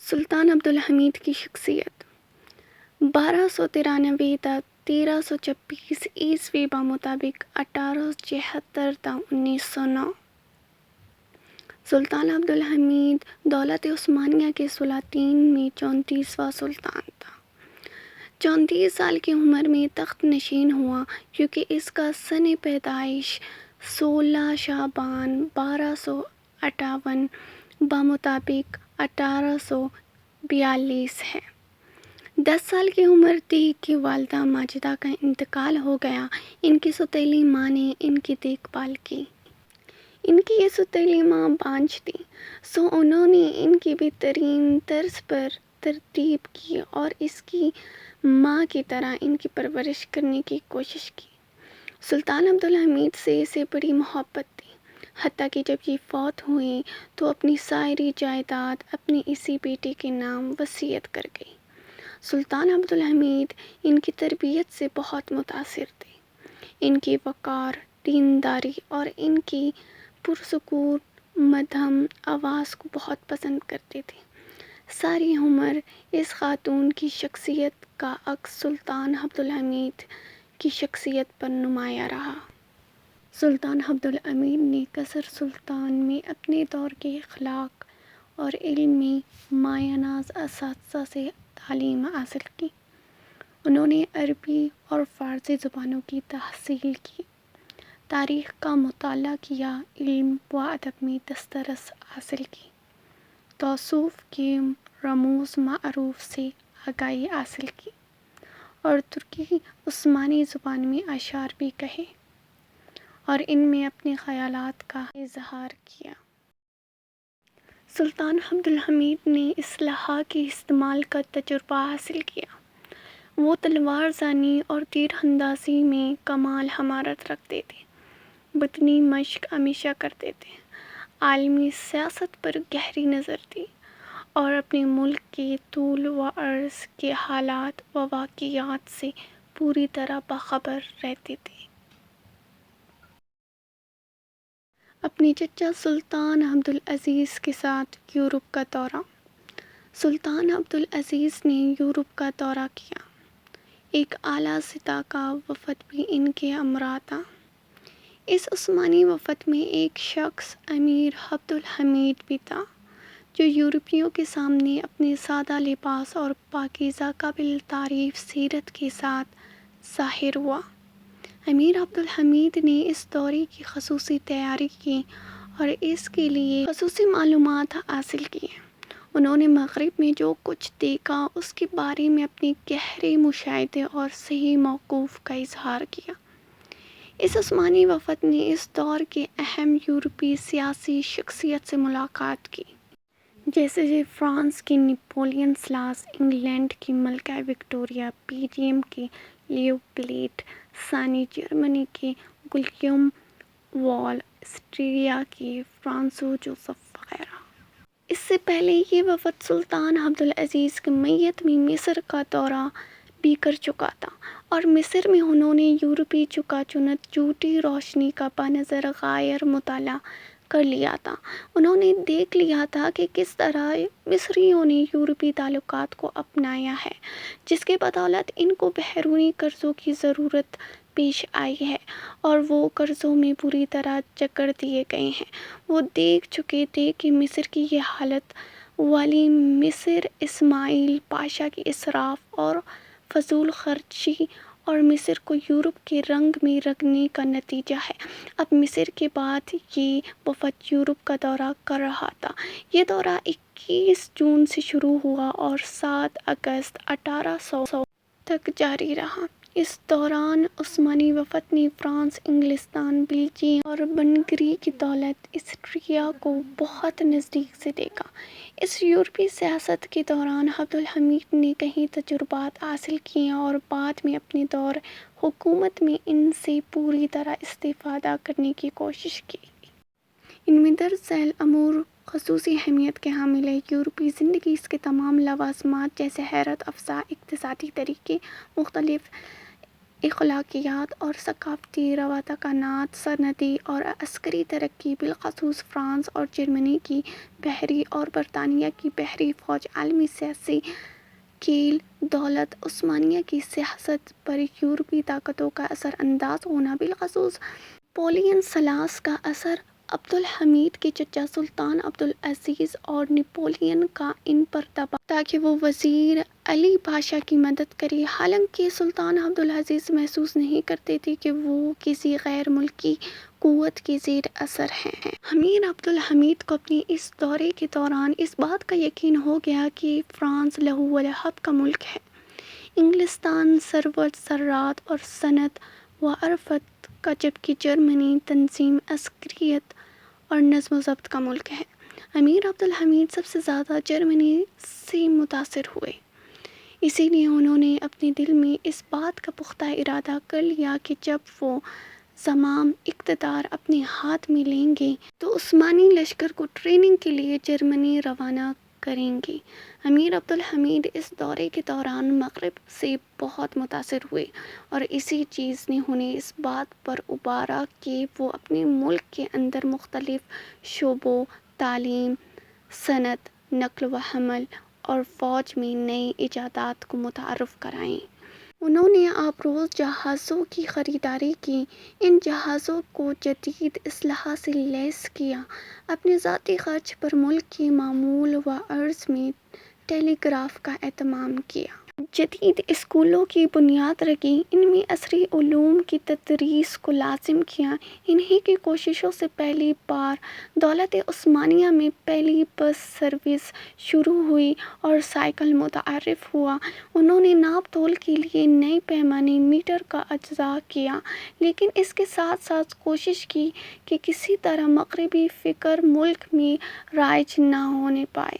سلطان عبدالحمید کی شخصیت 1293 تا 1326 بمطابق 1876 تا 1909۔ سلطان عبدالحمید دولت عثمانیہ کے سلاطین میں 34واں سلطان تھا۔ 34 سال کی عمر میں تخت نشین ہوا کیونکہ اس کا سن پیدائش 16 شعبان 1258 بمطابق 1842 ہے۔ 10 سال کی عمر تھی کہ والدہ ماجدہ کا انتقال ہو گیا۔ ان کی سوتیلی ماں نے ان کی دیکھ بھال کی۔ ان کی یہ سوتیلی ماں بانجھ تھی، سو انہوں نے ان کی بہترین طرز پر تربیت کی اور اس کی ماں کی طرح ان کی پرورش کرنے کی کوشش کی۔ سلطان عبدالحمید سے اسے بڑی محبت تھی، حتیٰ کہ جب یہ فوت ہوئے تو اپنی ساری جائیداد اپنے اسی بیٹے کے نام وصیت کر گئی۔ سلطان عبدالحمید ان کی تربیت سے بہت متاثر تھے، ان کی وقار، دینداری اور ان کی پرسکون مدھم آواز کو بہت پسند کرتے تھے۔ ساری عمر اس خاتون کی شخصیت کا عکس سلطان عبدالحمید کی شخصیت پر نمایاں رہا۔ سلطان عبدالحمید نے قصر سلطان میں اپنے دور کے اخلاق اور علم میں مایہ ناز اساتذہ سے تعلیم حاصل کی۔ انہوں نے عربی اور فارسی زبانوں کی تحصیل کی، تاریخ کا مطالعہ کیا، علم و ادب میں دسترس حاصل کی، تصوف کے رموز معارف سے آگاہی حاصل کی اور ترکی عثمانی زبان میں اشعار بھی کہے اور ان میں اپنے خیالات کا اظہار کیا۔ سلطان عبدالحمید نے اسلحہ کے استعمال کا تجربہ حاصل کیا۔ وہ تلوار زنی اور تیر اندازی میں کمال مہارت رکھتے تھے، بدنی مشق ہمیشہ کرتے تھے، عالمی سیاست پر گہری نظر تھی اور اپنے ملک کے طول و عرض کے حالات و واقعات سے پوری طرح باخبر رہتے تھے۔ اپنے چچا سلطان عبدالعزیز کے ساتھ یورپ کا دورہ۔ سلطان عبدالعزیز نے یورپ کا دورہ کیا۔ ایک اعلیٰ سطح کا وفد بھی ان کے ہمراہ تھا۔ اس عثمانی وفد میں ایک شخص امیر عبدالحمید بھی تھا، جو یورپیوں کے سامنے اپنے سادہ لباس اور پاکیزہ قابل تعریف سیرت کے ساتھ ظاہر ہوا۔ امیر عبدالحمید نے اس دورے کی خصوصی تیاری کی اور اس کے لیے خصوصی معلومات حاصل کی۔ انہوں نے مغرب میں جو کچھ دیکھا اس کے بارے میں اپنے گہرے مشاہدے اور صحیح موقف کا اظہار کیا۔ اس عثمانی وفد نے اس دور کے اہم یورپی سیاسی شخصیت سے ملاقات کی، جیسے فرانس کے نیپولین سلاس، انگلینڈ کی ملکہ وکٹوریہ، بیلجیم کے لیوپولڈ ثانی، جرمنی کے گلیوم وال، آسٹریا کے فرانسوا جوزف وغیرہ۔ اس سے پہلے یہ وفد سلطان عبدالعزیز کی میت میں مصر کا دورہ بھی کر چکا تھا اور مصر میں انہوں نے یورپی چکا چونت جھوٹی روشنی کا بنظر غیر مطالعہ کر لیا تھا۔ انہوں نے دیکھ لیا تھا کہ کس طرح مصریوں نے یورپی تعلقات کو اپنایا ہے، جس کے بدولت ان کو بیرونی قرضوں کی ضرورت پیش آئی ہے اور وہ قرضوں میں بری طرح جکڑ دیے گئے ہیں۔ وہ دیکھ چکے تھے کہ مصر کی یہ حالت ولی مصر اسماعیل پاشا کی اسراف اور فضول خرچی اور مصر کو یورپ کے رنگ میں رنگنے کا نتیجہ ہے۔ اب مصر کے بعد یہ وفد یورپ کا دورہ کر رہا تھا۔ یہ دورہ 21 جون سے شروع ہوا اور 7 اگست 1800 تک جاری رہا۔ اس دوران عثمانی وفد نے فرانس، انگلستان، بیلجیم اور ہنگری کی دولت آسٹریا کو بہت نزدیک سے دیکھا۔ اس یورپی سیاحت کے دوران عبدالحمید نے کئی تجربات حاصل کیے اور بعد میں اپنے دور حکومت میں ان سے پوری طرح استفادہ کرنے کی کوشش کی۔ ان میں درج ذیل امور خصوصی اہمیت کے حامل ہیں: یورپی زندگی، اس کے تمام لوازمات جیسے حیرت افزا اقتصادی طریقے، مختلف اخلاقیات اور ثقافتی روادارکانات، صنعتی اور عسکری ترقی، بالخصوص فرانس اور جرمنی کی بحری اور برطانیہ کی بحری فوج، عالمی سیاسی کھیل، دولت عثمانیہ کی سیاست پر یورپی طاقتوں کا اثر انداز ہونا، بالخصوص نپولین ثالث کا اثر، عبدالحمید کے چچا سلطان عبدالعزیز اور نپولین کا ان پر دباؤ تاکہ وہ وزیر علی پاشا کی مدد کریں، حالانکہ سلطان عبدالعزیز محسوس نہیں کرتے تھے کہ وہ کسی غیر ملکی قوت کے زیر اثر ہیں۔ امیر عبدالحمید کو اپنے اس دورے کے دوران اس بات کا یقین ہو گیا کہ فرانس لہو و لہب کا ملک ہے، انگلستان ثروت، زراعت اور صنعت و حرفت کا، جبکہ جرمنی تنظیم، عسکریت اور نظم و ضبط کا ملک ہے۔ امیر عبدالحمید سب سے زیادہ جرمنی سے متاثر ہوئے، اسی لیے انہوں نے اپنے دل میں اس بات کا پختہ ارادہ کر لیا کہ جب وہ زمام اقتدار اپنے ہاتھ میں لیں گے تو عثمانی لشکر کو ٹریننگ کے لیے جرمنی روانہ کریں گے۔ امیر عبدالحمید اس دورے کے دوران مغرب سے بہت متاثر ہوئے اور اسی چیز نے انہیں اس بات پر ابھارا کہ وہ اپنے ملک کے اندر مختلف شعبوں، تعلیم، صنعت، نقل و حمل اور فوج میں نئے ایجادات کو متعارف کرائیں۔ انہوں نے آبروز جہازوں کی خریداری کی، ان جہازوں کو جدید اسلحہ سے لیس کیا، اپنے ذاتی خرچ پر ملک کے معمول و عرض میں ٹیلی گراف کا اہتمام کیا، جدید اسکولوں کی بنیاد رکھی، ان میں عصری علوم کی تدریس کو لازم کیا۔ انہی کی کوششوں سے پہلی بار دولت عثمانیہ میں پہلی بس سروس شروع ہوئی اور سائیکل متعارف ہوا۔ انہوں نے ناپ تول کے لیے نئے پیمانے میٹر کا اجراء کیا، لیکن اس کے ساتھ ساتھ کوشش کی کہ کسی طرح مغربی فکر ملک میں رائج نہ ہونے پائے۔